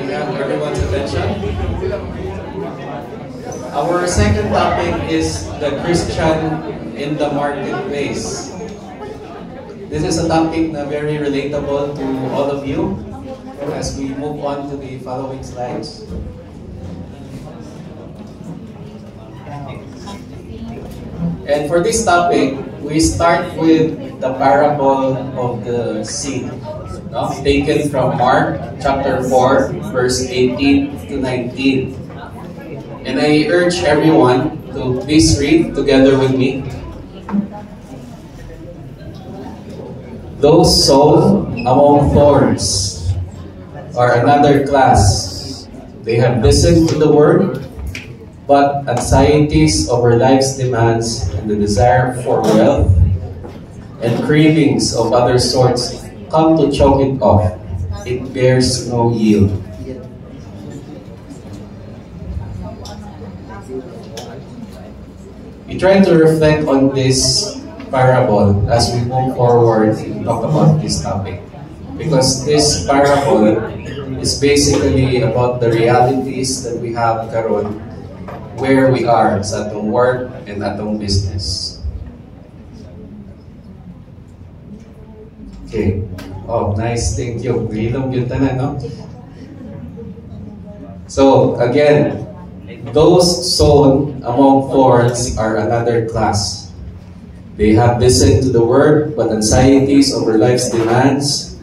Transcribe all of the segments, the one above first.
we have everyone's attention? Our second topic is the Christian in the marketplace. This is a topic na very relatable to all of you as we move on to the following slides. And for this topic, we start with the parable of the seed, no? Taken from Mark chapter 4, verse 18 to 19. And I urge everyone to please read together with me. Those sown among thorns are another class. They have listened to the word, but anxieties over life's demands and the desire for wealth and cravings of other sorts come to choke it off. It bears no yield. We try to reflect on this parable as we move forward and talk about this topic, because this parable is basically about the realities that we have karon where we are sa atong work and atong business. Okay. Oh, nice. Thank you. Hilom yung tanan, no? So, again, those sown among thorns are another class. They have listened to the word, but anxieties over life's demands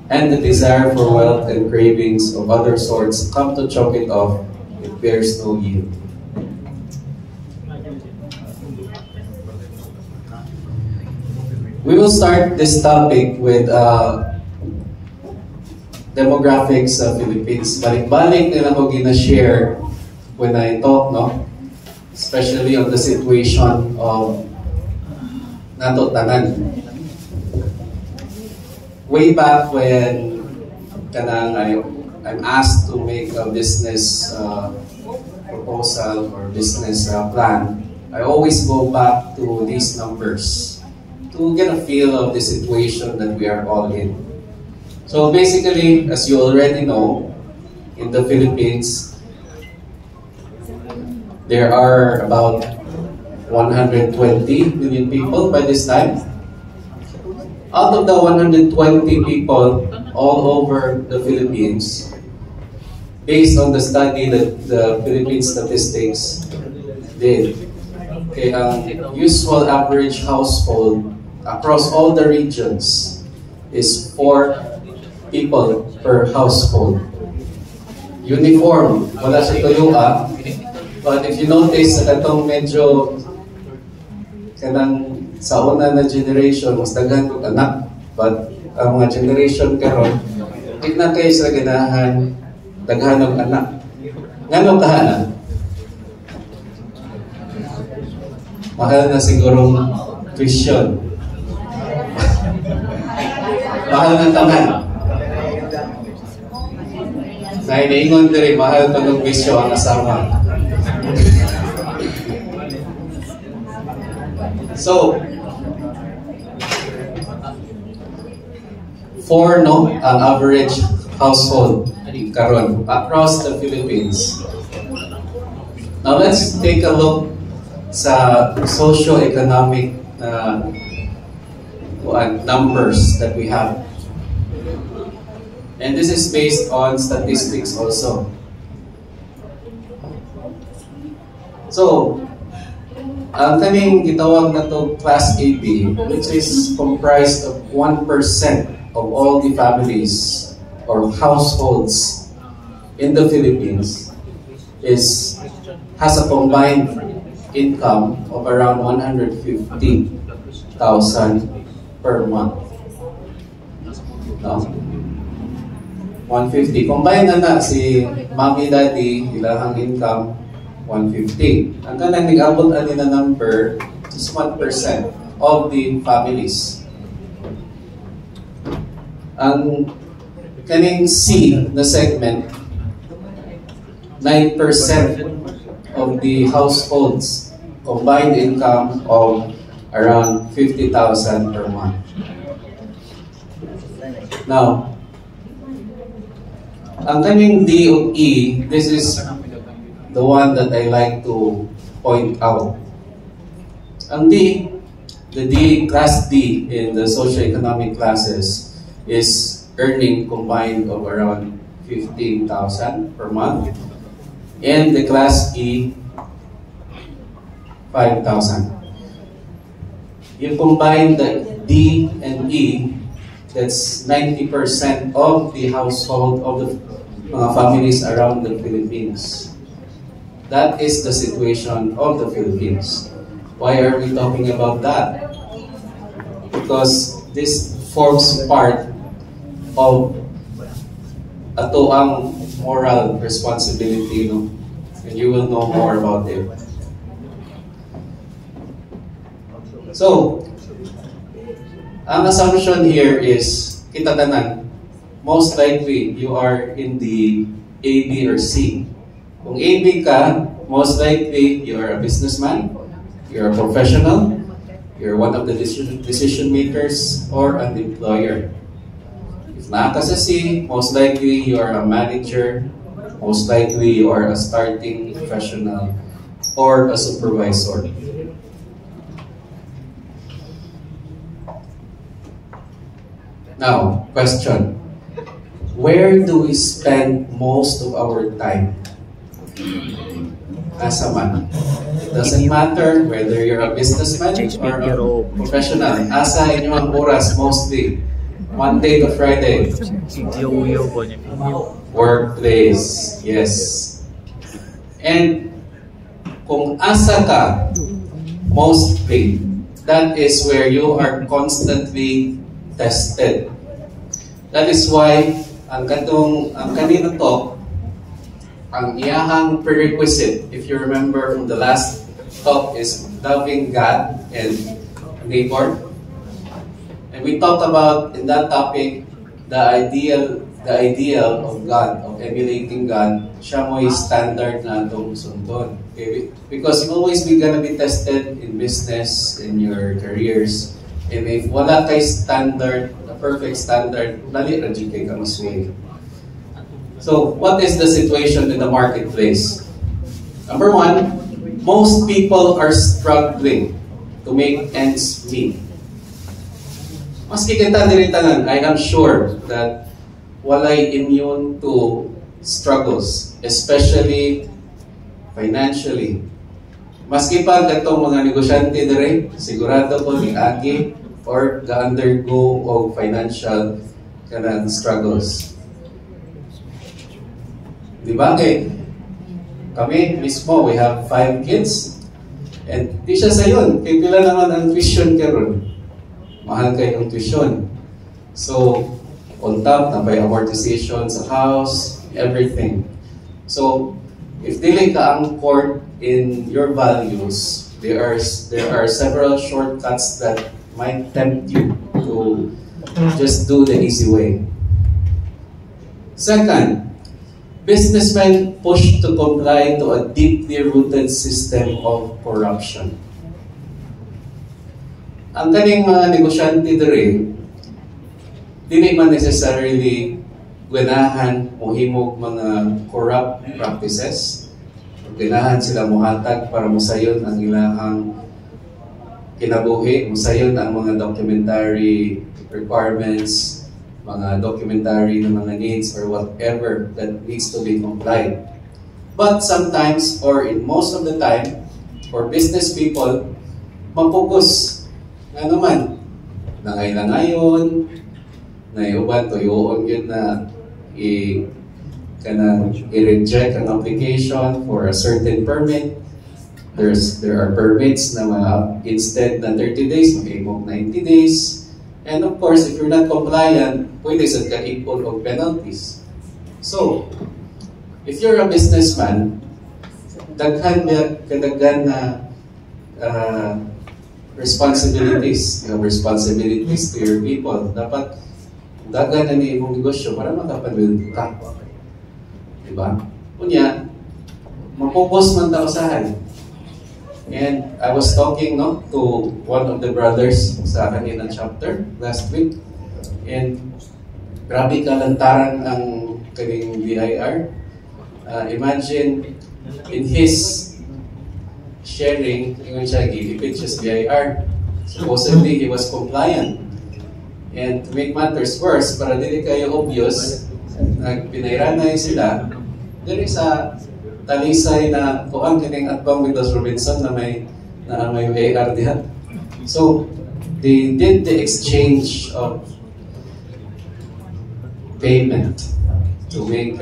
and the desire for wealth and cravings of other sorts come to choke it off. It bears no yield. We will start this topic with demographics sa Philippines. Balik-balik din ako gina-share when I talk, no? Especially on the situation of nato tanan. Way back when I'm asked to make a business proposal or business plan, I always go back to these numbers to get a feel of the situation that we are all in. So basically, as you already know, in the Philippines, there are about 120 million people by this time. Out of the 120 people all over the Philippines, based on the study that the Philippine Statistics did, okay, usual average household across all the regions is 4 people per household. Uniform, wala sa tuyua. But if you notice, sa katong medyo kanang sa una na generation, mas daghan kong anak. But ang mga generation karon, di na kayo sa ganahan daghan ng anak. Ngano kahanan? Mahal na sigurong tuition. Mahal ng taman. Naingon din mahal pa ng bisyo ang asama. So, 4 no, ang average household karon across the Philippines. Now let's take a look sa socio-economic numbers that we have. And this is based on statistics also. So, ang kaming gitawag na to Class AB, which is comprised of 1% of all the families or households in the Philippines, has a combined income of around 150,000 per month. No? 150. Combine na si mommy, daddy, ilang income, 150. Ang kanang nag-abot ani na number is 1% of the families. Ang kaning C na segment, 9% of the households combined income of around 50,000 per month. Now, Ang kaming D o E, this is the one that I like to point out. Ang D, the D, class D in the socioeconomic classes is earning combined of around 15,000 per month. And the class E, 5,000. You combine the D and E, that's 90% of the household of the mga families around the Philippines. That is the situation of the Philippines. Why are we talking about that? Because this forms part of ato ang moral responsibility, no? And you will know more about it. So, ang assumption here is, kita tanan, most likely you are in the A, B, or C. Kung A, B ka, most likely you are a businessman, you're a professional, you're one of the decision makers, or an employer. If na ka sa C, most likely you are a manager, most likely you are a starting professional, or a supervisor. Now, question. Where do we spend most of our time? Asa man. It doesn't matter whether you're a businessman or a professional. Asa inyong oras mostly. Monday to Friday. Workplace. Yes. And kung asa ka, mostly, that is where you are constantly tested. That is why ang kanina to, ang iyahang prerequisite, if you remember from the last talk, is loving God and neighbor. And we talked about in that topic the ideal of God, of emulating God. Siya mo yung standard na itong sundon. Okay? Because you always be gonna be tested in business, in your careers. And if wala kay standard, the perfect standard, dali ra jud kay ka maswing. So, what is the situation in the marketplace? Number one, most people are struggling to make ends meet. Maski kita diri tanan, I am sure that walay immune to struggles, especially financially. Maski pa gatong mga negosyante dire, sigurado ko ni-agi or ga-undergo og financial kanang struggles. Di ba? Kami mismo, we have 5 kids. And di siya sayon. Kaya pila naman ang tuition karon. Mahal kayo ng tuition. So, on top, na by amortization sa house, everything. So, if dili ka anchored in your values, there are several shortcuts that might tempt you to just do the easy way. Second, businessmen push to comply to a deeply rooted system of corruption. Ang kaning mga negosyante diri, dili man necessarily ganahan mohimog mga corrupt practices. Ganahan sila muhatag para musayon ang ilahang kinabuhi, musayon ang mga documentary requirements, mga documentary ng mga needs or whatever that needs to be complied. But sometimes, or in most of the time, for business people, mapokus nga naman, nangay-langayon, naiuban, tuyoon yun na i-reject an application for a certain permit. There are permits na instead na 30 days, mag-imog 90 days. And of course, if you're not compliant, pwede sa ka-ipon of penalties. So, if you're a businessman, daghan na responsibilities. You have responsibilities to your people. Dapat daghan na ni imong negosyo para makapanwildo ka. Diba? Kunya, mapopos man ta usahay. And I was talking to one of the brothers sa kaninang chapter last week. And grabe kalantaran ang kaning BIR. Imagine in his sharing, yung siya gilipid siya sa BIR. Supposedly, he was compliant. And to make matters worse, para dili kayo obvious, pinairanay sila, there is a talisay na kuang kining Atbang Windows Robinson na may AR diha. So, they did the exchange of payment to make,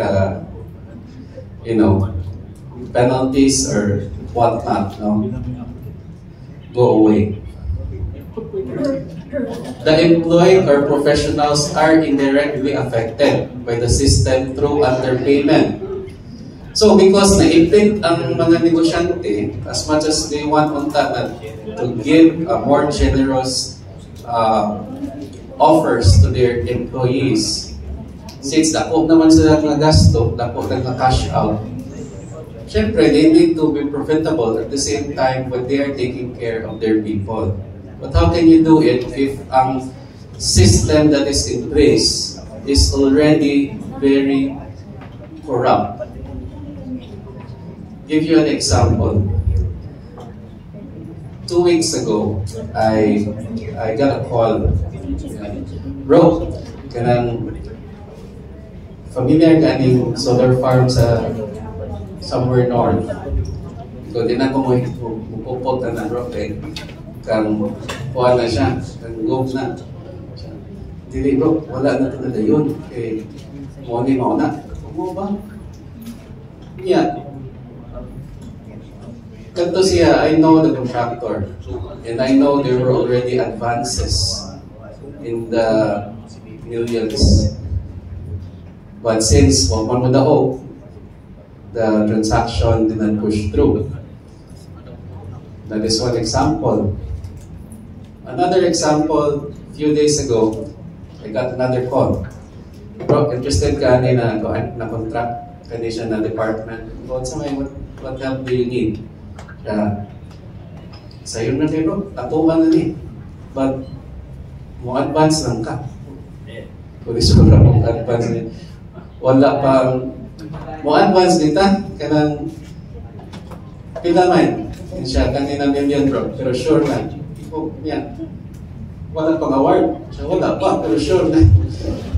penalties or whatnot, go away. The employed or professionals are indirectly affected by the system through underpayment. So, because naipit ang mga negosyante, as much as they want to give a more generous offers to their employees, since dako naman sila ng gasto, dako na cash out, syempre, they need to be profitable at the same time when they are taking care of their people. But how can you do it if ang system that is in place is already very corrupt? Give you an example. 2 weeks ago, I got a call. Bro, kanang familiar kaning solar farm sa somewhere north. So, di na ko mupupot na bro, kang kuha na siya, kang gove na. Dili bro, wala na ito na dayon. Mo na. Mo ba? Yeah. Kanto siya, I know the contractor. And I know there were already advances in the millions. But since one mo daw, the transaction didn't push through. That is one example. Another example, a few days ago, I got another call. Bro, interested ka na contract condition na department. What help do you need? Sa'yo na kayo bro, tatuan na ni. But, mo advance lang ka. Kulis ko na mo advance niya. Wala pang mo advance dita, kanang pila man. Siya, kanina million bro, pero sure na. Yan. Wala pang award. Siya, wala pa, pero sure na.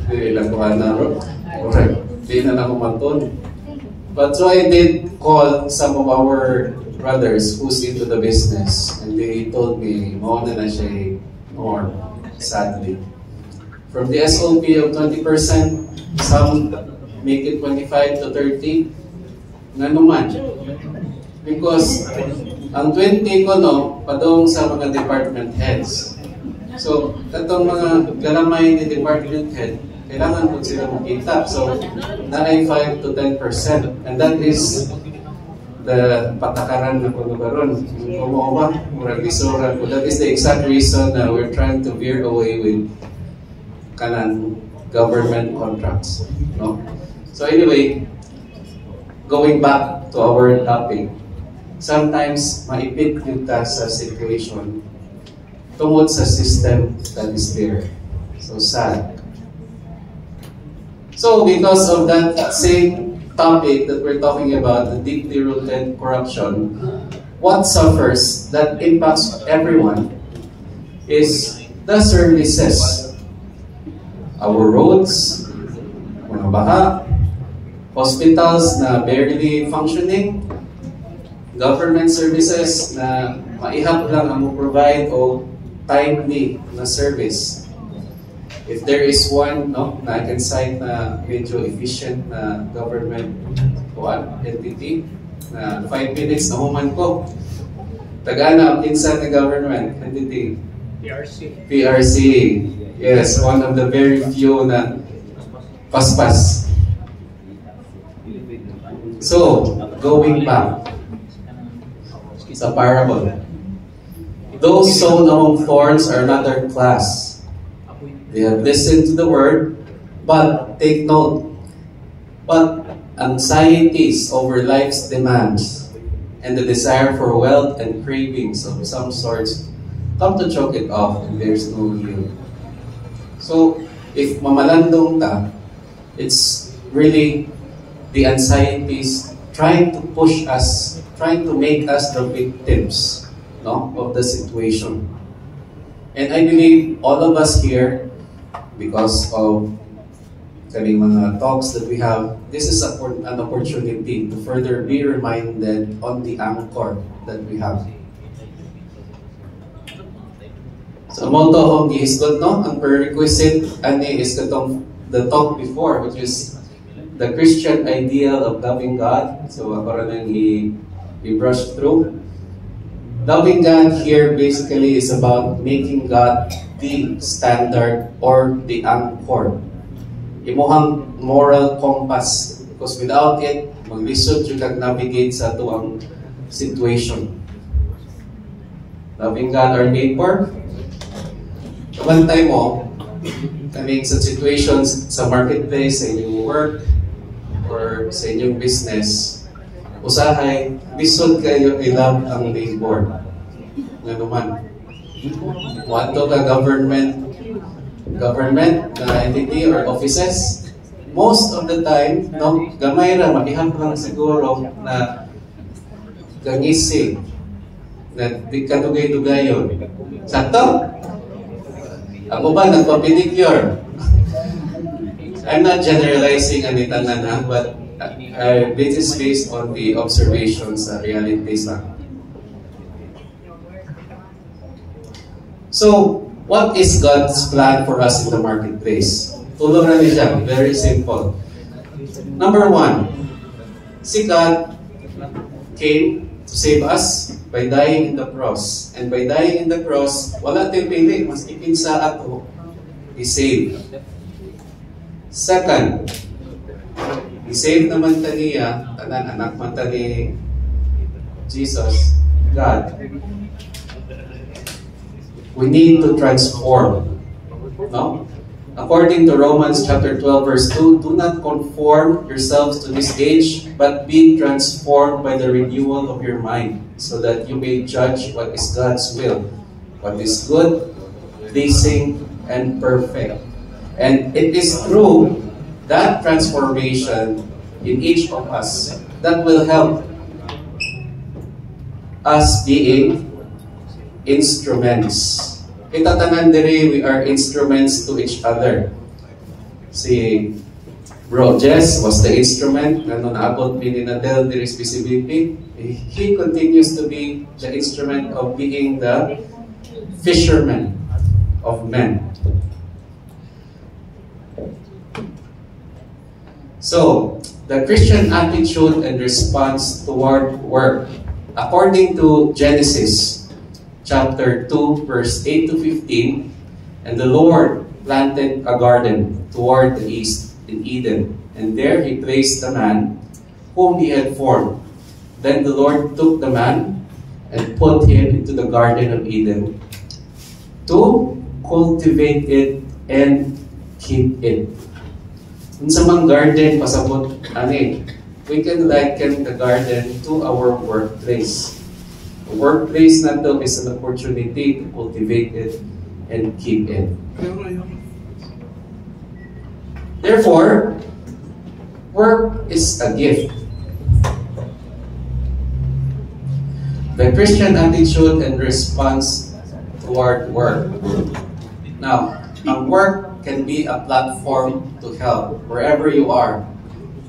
Hindi lang kuha na bro. Correct. Hindi na kumanton. But so I did call some of our brothers who's into the business, and they told me, mauna na siya more, sadly. From the SOP of 20%, some make it 25 to 30. Nga naman. Because ang 20 ko padong sa mga department heads. So, katong mga galamay ni department head, kailangan po sila makita. So, na ay 5 to 10%. And that is the patakaran na kuno baron. Kumawa, murag isura ko. That is the exact reason that we're trying to veer away with kanan government contracts. No? So anyway, going back to our topic, sometimes maipit yung ta sa situation tungod sa system that is there. So sad. So because of that same topic that we're talking about, the deeply rooted corruption, what suffers that impacts everyone is the services. Our roads, mga baha, hospitals na barely functioning, government services na maihap lang ang provide o timely na service. If there is one na I can cite na medyo efficient na government entity na 5 minutes na human ko. Tagana, pinsan na government entity. PRC. Yes, one of the very few na paspas. So, going back sa parable. Those sown among thorns are another class. They have listened to the word, but take note. But anxieties over life's demands and the desire for wealth and cravings of some sorts come to choke it off, and there's no yield. So, if mamalandong ka, it's really the anxieties trying to push us, trying to make us the victims, no, of the situation. And I believe all of us here, because of kaning mga talks that we have, this is an opportunity to further be reminded on the anchor that we have. So, mo to ang gihisgot, no? Ang prerequisite, ani, is the talk before, which is the Christian ideal of loving God. So, ako rin i-brush through. Loving God here basically is about making God the standard or the anchor. Imuhang moral compass. Because without it, maglisod yung navigate sa tuwang situation. Loving God our neighbor. Kabantay mo, kaming sa situations sa marketplace, sa inyong work, or sa inyong business, usahay, lisod kayo i-love ang neighbor. Nga naman. Wato ka government na entity or offices, most of the time, no, gamay ra, makihap lang siguro na gangisi, na di kadugay-dugayon. Sakto? Ako ba, nagpa-pedicure? I'm not generalizing anitanan, but this is based on the observations sa realities lang. So, what is God's plan for us in the marketplace? Tulong na niya, very simple. Number one, si God came to save us by dying in the cross. And by dying in the cross, wala tayong pili, mas ipinsa ato, i-save. Second, i-save naman ta niya, tanan anak man ta ni Jesus, God. We need to transform. No? According to Romans chapter 12 verse 2, do not conform yourselves to this age, but be transformed by the renewal of your mind, so that you may judge what is God's will, what is good, pleasing, and perfect. And it is through that transformation in each of us that will help us being instruments. Kita tanan diri, we are instruments to each other. Si Bro Jess was the instrument na naabot ni Nadel diri specifically. He continues to be the instrument of being the fisherman of men. So, the Christian attitude and response toward work, according to Genesis chapter 2, verse 8 to 15, and the Lord planted a garden toward the east in Eden, and there he placed the man whom he had formed. Then the Lord took the man and put him into the garden of Eden to cultivate it and keep it. In sa mga garden, pasabot, ani, we can liken the garden to our workplace. The workplace na to is an opportunity to cultivate it and keep it. Therefore, work is a gift. The Christian attitude and response toward work. Now, work can be a platform to help wherever you are.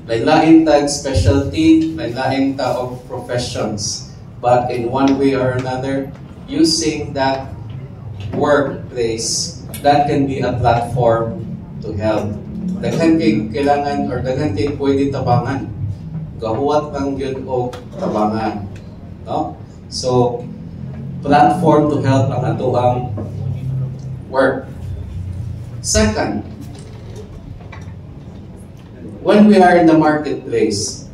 Lain-lain tag specialty, lain-lain ta of professions. But in one way or another, using that workplace, that can be a platform to help. Daghan kay kailangan or daghan kay pwede tabangan. Gahuwat lang yun o tabangan. No? So, platform to help ang atoang work. Second, when we are in the marketplace,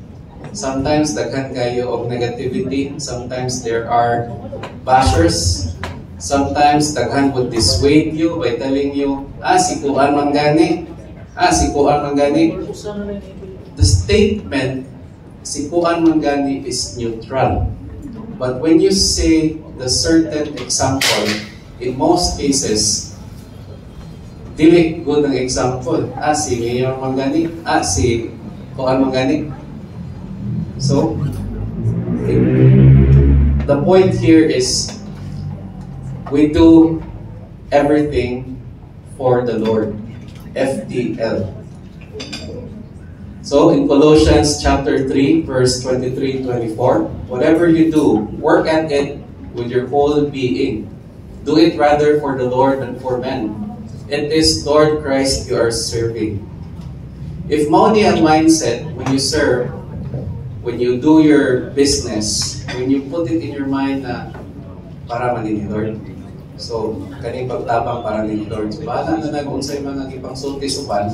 sometimes daghan kayo of negativity, sometimes there are bashers, sometimes daghan would dissuade you by telling you, si kuan man gani, si kuan man gani. The statement, si kuan man gani is neutral. But when you say the certain example, in most cases, dili good ang example. Si Mayor man gani, si Kung ano gani. So, the point here is we do everything for the Lord. FTL. So in Colossians chapter 3, verse 23-24, whatever you do, work at it with your whole being. Do it rather for the Lord than for men. It is Lord Christ you are serving. If money ang mindset when you serve, when you do your business, when you put it in your mind na para man ni Lord. So, kaning pagtabang para ni Lord. So, bahala na nag-unsay mga ipangsulti suban,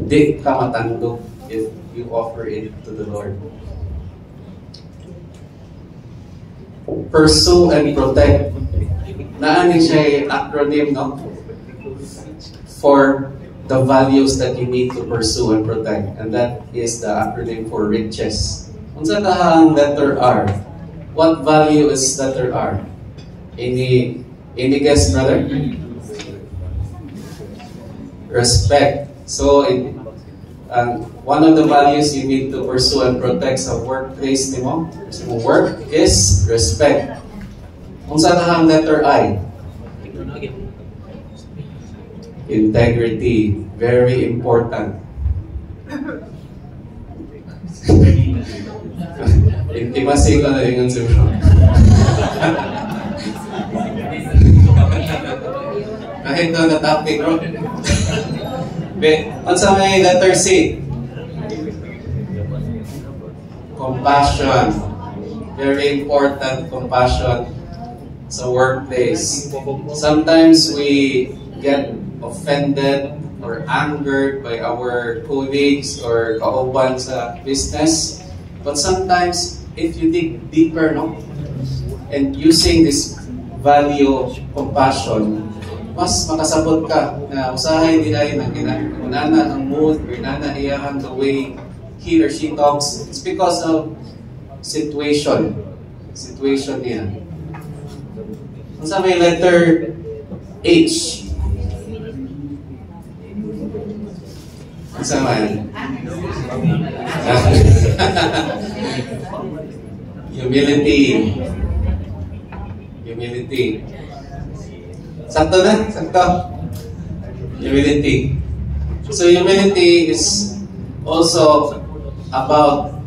di ka matando if you offer it to the Lord. Pursue and protect. Naani siya acronym, no? For the values that you need to pursue and protect. And that is the acronym for riches. Unsa ang letter R? What value is letter R? Any guess, brother? Respect. So, one of the values you need to pursue and protect sa workplace nimo, sa work, is respect. Unsa ang letter I? Integrity. Very important. Intimacy ko na rin ang siguro. Kahit doon na topic, bro. Unsa may letter C? Compassion. Very important, compassion sa workplace. Sometimes we get offended or angered by our colleagues or kauban sa business. But sometimes, if you dig deeper, no, and using this value of compassion, mas makasabot ka na usahay nila yung inana ang mood or inana iyahan the way he or she talks. It's because of situation niya. Kung sa may letter H, sama yan. Humility. Sakto na? Sakto. Humility. So humility is also about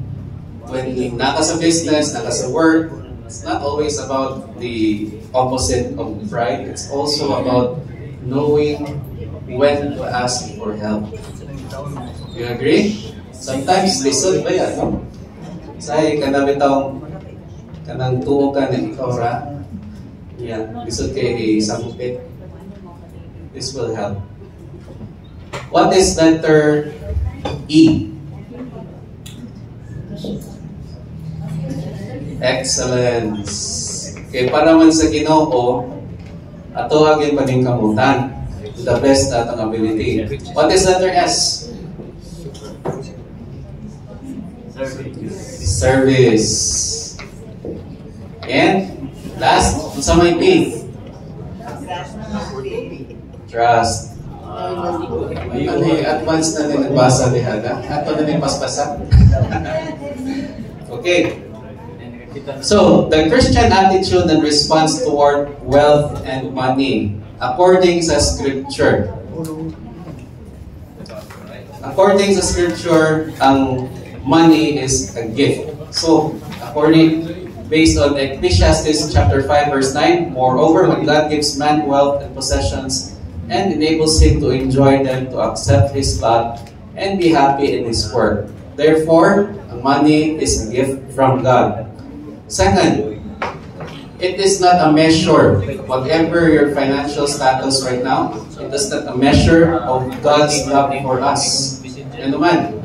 when naka sa business, naka sa work, it's not always about the opposite of pride. It's also about knowing when to ask for help. You agree? Sometimes lisod ba yan, no? Say, kanang tuo ka na ikaw ra. Yan, lisod kayo isangpit. This will help. What is letter E? Excellence. Okay, para man sa Ginoo, ato agin pa din kamutan to the best atong ability. What is letter S? Service. And last, sa may P? Trust. Ano yung advance na din nagbasa ni Hada? Ato na din paspasa? Okay. So, the Christian attitude and response toward wealth and money, according sa Scripture. According sa Scripture, ang money is a gift. So, based on Ecclesiastes chapter 5 verse 9, moreover, when God gives man wealth and possessions and enables him to enjoy them, to accept his lot and be happy in his work. Therefore, money is a gift from God. Second, it is not a measure, whatever your financial status right now, it is not a measure of God's love for us. Ano man,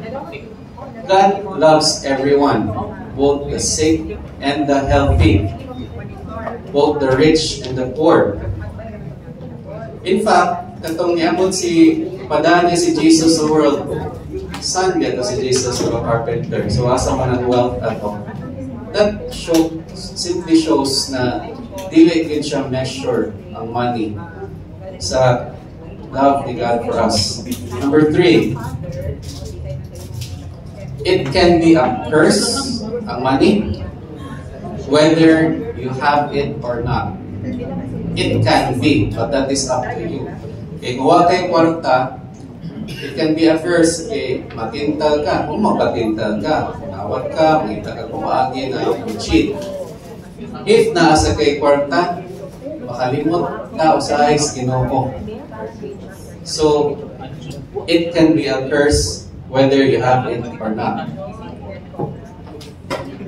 God loves everyone, both the sick and the healthy, both the rich and the poor. In fact, katong niabot padani si Jesus sa world, son niya si Jesus sa carpenter. So asa man ang wealth ato. That simply shows na dili gid siya measure ang money sa love ni God for us. Number 3, It can be a curse, ang money, whether you have it or not. It can be, but that is up to you. Kung wala kayong kwarta, it can be a curse. Matintal ka. Kung mapatintal ka, nawat ka, makita ka kumaagi na cheat. If naasa kay kwarta, makalimot ka usahay sa Ginoo. So, it can be a curse whether you have it or not.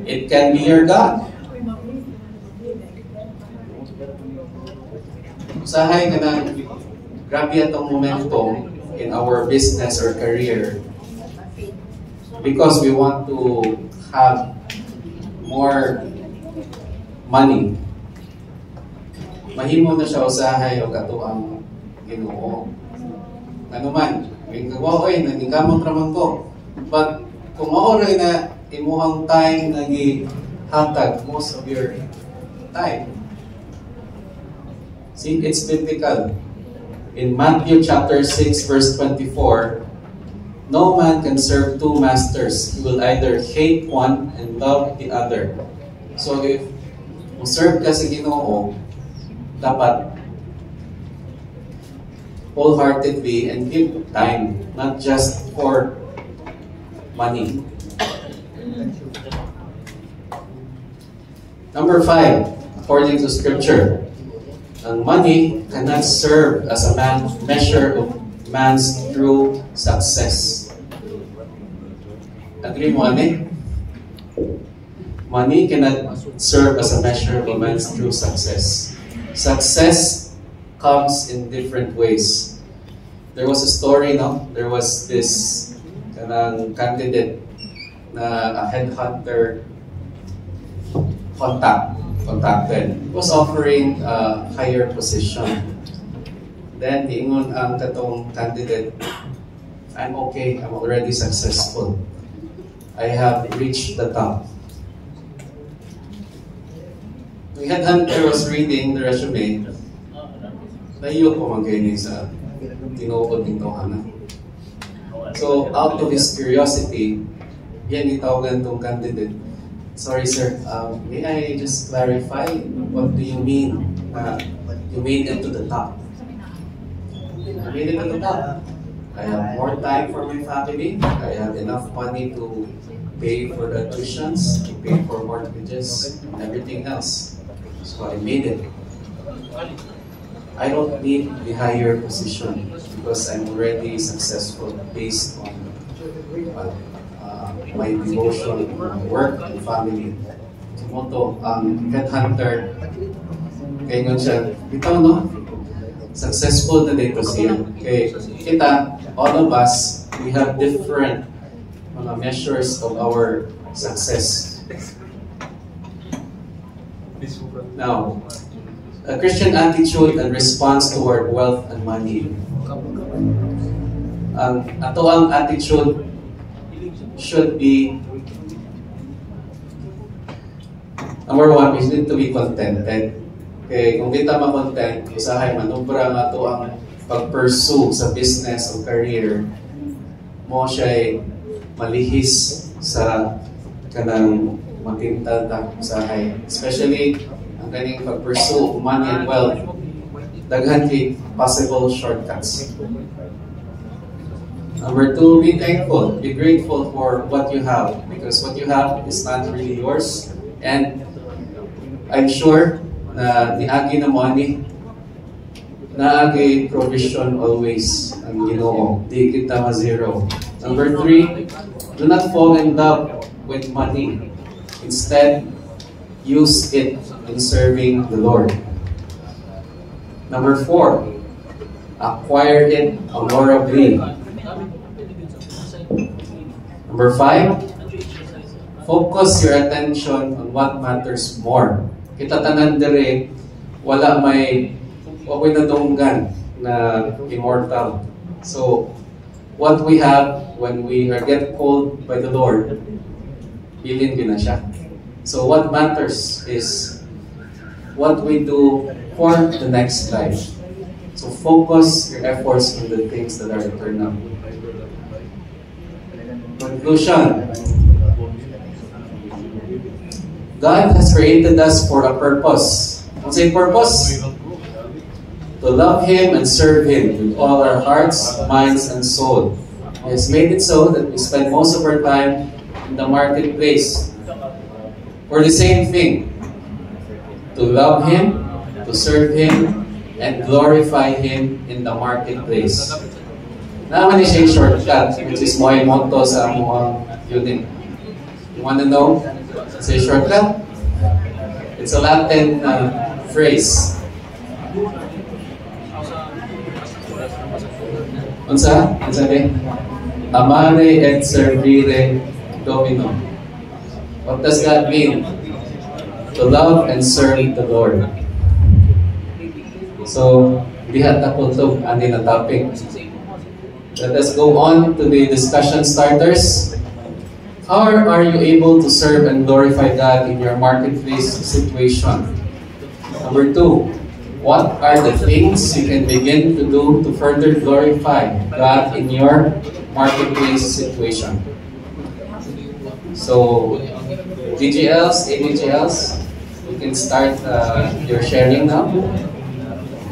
It can be your God. Usahay ka na, grabe atong momentum in our business or career because we want to have more money. Mahimo na siya usahay o ato ang Ginoo. Ano man, oy, nanigamot raman ko. But kung maoray na imuhang time nagi-hatag most of your time. See, it's biblical. In Matthew chapter 6 verse 24, no man can serve two masters. He will either hate one and love the other. So if mo serve ka sa Ginoo, dapat wholeheartedly and give time, not just for money. Number 5, according to Scripture, ang money cannot serve as a measure of man's true success. Agree mo, ane? Money cannot serve as a measure of a man's true success. Success comes in different ways. There was a story, no? There was this candidate na a headhunter contacted. He was offering a higher position. Then, ingon ang katong candidate, I'm okay, I'm already successful. I have reached the top. The headhunter was reading the resume. Layo ko mag-gaining sa tinuod ng tohana. So, out of his curiosity, yan itawagan tong candidate. Sorry sir, may I just clarify, what do you mean you made it to the top? I made it to the top. I have more time for my family. I have enough money to pay for the tuitions, to pay for mortgages, and everything else. So I made it. I don't need the higher position because I'm already successful based on my devotion, my work, and family. Sumoto, ang headhunter, kaya nga siya, ito no, successful na dito siya. Okay, kita, all of us, we have different measures of our success. Now, a Christian attitude and response toward wealth and money. Ato ang attitude should be, number 1, we need to be contented. Okay, kung di ta ma-content, usahay manubra nga to ang pag-pursue sa business o career mo siya'y malihis sa kanang matintal ta usahay. Especially, ang kaning pag-pursue money and wealth, daghan kay possible shortcuts. Number 2, be thankful. Be grateful for what you have, because what you have is not really yours. And I'm sure na niagi na money, naagi provision always ang Ginoo. Di kita ma-zero. Number 3, do not fall in love with money. Instead, use it in serving the Lord. Number 4, acquire it honorably. Number 5, focus your attention on what matters more. Kita tanan dire, wala may nadunggan na immortal. So, what we have when we get called by the Lord, bilin din na siya. So, what matters is what we do for the next life. So, focus your efforts on the things that are eternal. Conclusion. God has created us for a purpose. What's a purpose? To love Him and serve Him with all our hearts, minds, and soul. He has made it so that we spend most of our time in the marketplace for the same thing. To love Him, to serve Him, and glorify Him in the marketplace. Naman siya yung shortcut, which is mo ay motto sa among unit. You want to know? It's a shortcut. It's a Latin phrase. Unsa? Unsa din? Amare et servire Domino. What does that mean? To love and serve the Lord. So, dihat na po ito, ani na topic. Let us go on to the discussion starters. How are you able to serve and glorify God in your marketplace situation? Number 2, what are the things you can begin to do to further glorify God in your marketplace situation? So, DGLs, ADGLs, you can start your sharing now.